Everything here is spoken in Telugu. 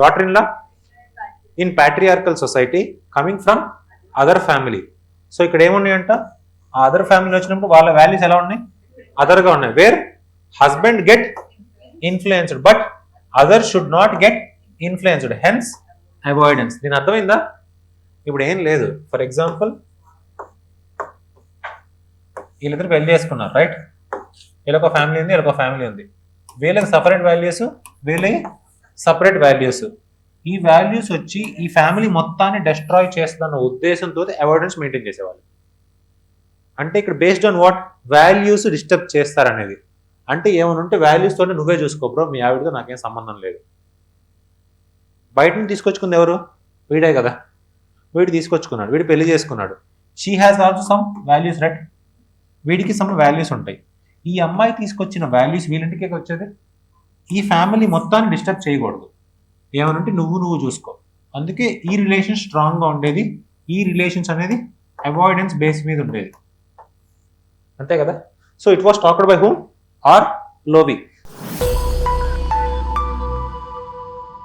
Daughter in law in patriarchal society coming from other family. So ఇక్కడ ఏమున్నాయంట, ఆ అదర్ ఫ్యామిలీ వచ్చినప్పుడు వాళ్ళ వాల్యూస్ ఎలా ఉన్నాయి, అదర్గా ఉన్నాయి. Where husband get influenced but other should not get influenced, hence avoidance. దీని అర్థమైందా? ఇప్పుడు ఏం లేదు, ఫర్ ఎగ్జాంపుల్ వీళ్ళిద్దరు పెళ్లి చేసుకున్నారు, రైట్? వీళ్ళొక ఫ్యామిలీ ఉంది, వీళ్ళొక ఫ్యామిలీ ఉంది. వీళ్ళకి సపరేట్ వాల్యూస్, వీళ్ళకి సపరేట్ వాల్యూస్. ఈ వాల్యూస్ వచ్చి ఈ ఫ్యామిలీ మొత్తాన్ని డెస్ట్రాయ్ చేస్తున్న ఉద్దేశంతో అవాయిడెన్స్ మెయింటైన్ చేసేవాళ్ళు. అంటే ఇక్కడ based on what, values disturb చేస్తారనేది. అంటే ఏమనుంటే వాల్యూస్ తోనే నువ్వే చూసుకో బ్రో, మీ ఆవిడతో నాకేం సంబంధం లేదు. బయట నుంచి తీసుకొచ్చుకుంది ఎవరు? వీడే కదా. వీడు తీసుకొచ్చుకున్నాడు, వీడు పెళ్లి చేసుకున్నాడు. She has also some values, right? వీడికి సమ్ వాల్యూస్ ఉంటాయి. ఈ అమ్మాయి తీసుకొచ్చిన వాల్యూస్ వీళ్ళింటికే వచ్చేది. ఈ ఫ్యామిలీ మొత్తాన్ని డిస్టర్బ్ చేయకూడదు. ఏమనంటే నువ్వు చూసుకో. అందుకే ఈ రిలేషన్ స్ట్రాంగ్గా ఉండేది. ఈ రిలేషన్స్ అనేది అవాయిడెన్స్ బేస్ మీద ఉండేది, అంతే కదా. So it was talked by whom? Or Lobby.